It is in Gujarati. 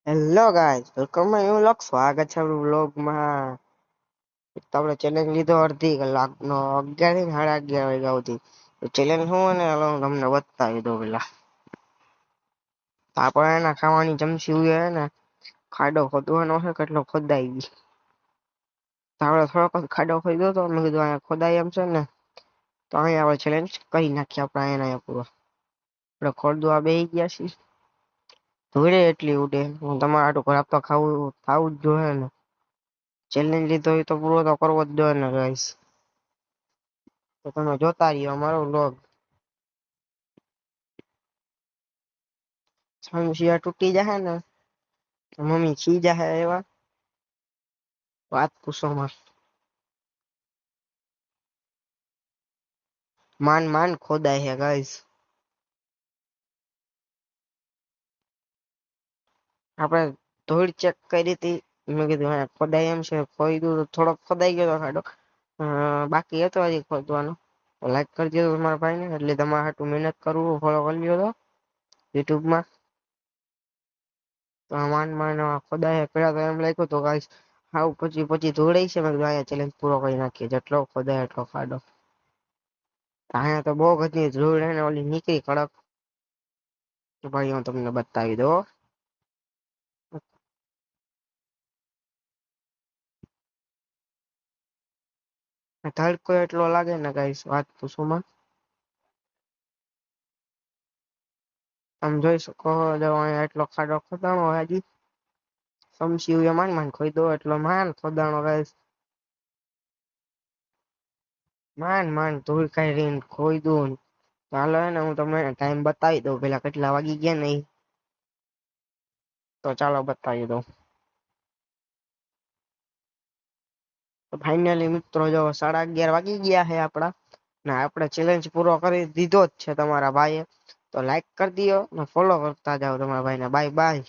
Hello guys, welcome my new vlog. સ્વાગત છે આપણું વ્લોગમાં. તો આપણે ચેલેન્જ લીધો અડધી કલાકનો, 11 થી 11:30 વાગ્યા સુધી. તો ચેલેન્જ શું ને હાલો હું તમને બતાવી દઉં પેલા. તો આપણે એના ખાવાની ચમચી હોય ને ખાડો ખોદવાનો છે, કેટલો ખોદાઈ ગઈ. તો આપણે થોડોક ખાડો ખોદ્યો તો મેં કીધું અહીંયા ખોદાય એમ છે ને, તો અહીંયા આપણે ચેલેન્જ કરી નાખીએ. આપણે અહીંયા પૂરો આપણે ખોદવા બેસી ગયા છીએ. ધૂળે એટલી ઉડે, હું તમારા હાટુ ઘર તો ખાવું થાવું જ જોઈએ ને. ચેલેન્જ લીધો હોય તો પૂરો તો કરવો જ જોઈએ ને ગાઈસ. તો તમે જોતા રહ્યો અમારો વ્લોગ. સમસ્યા તૂટી જશે ને મમ્મી ખી જશે એવા વાત પૂછો માં. માંડ ખોદાય છે ગાઈસ. આપણે ધૂળ ચેક કરી હતી, મેં કીધું ખોદાય એમ છે. ખોદ્યું થોડોક ખોદાઈ ગયો ખાડો, બાકી હતો હજી ખોદવાનો. લાઈક કરી દીધો તમારા ભાઈને, એટલે તમારા હાટું મહેનત કરવું ફોલો કરી લ્યો તો યુટ્યુબમાં. તો માંડ ખોદાય પેલા તો એમ લાગ્યું તો ગાઈસ હાવ પછી ધોળાઈ છે. મેં કીધું અહીંયા ચેલેન્જ પૂરો કરી નાખીએ, જેટલો ખોદાય એટલો ખાડો. અહીંયા તો બહુ બધી ધૂળ ને ઓલી નીકળી કડક. તો ભાઈ હું તમને બતાવી દઉં. તડકો એટલો લાગે ને ગાઈસ વાત પૂછો માં. તમે જોઈ શકો અહીંયા એટલો ખાડો ખોદાણો હજી. સમસી માંડ ખોદ્યો એટલો માંડ ખોદાણો ગાઈસ. માંડ ધૂળ કાઢીને ખોદ્યું. ચાલો ને હું તમને ટાઈમ બતાવી દઉં પેલા કેટલા વાગી ગયા ને. તો ચાલો બતાવી દઉં. તો ફાઇનલી મિત્રો જો 11:30 વાગી ગયા છે આપડા, ને આપણે ચેલેન્જ પૂરો કરી દીધો જ છે તમારા ભાઈએ. તો લાઈક કરી દો ને ફોલો કરતા જાઓ તમારા ભાઈને. Bye bye.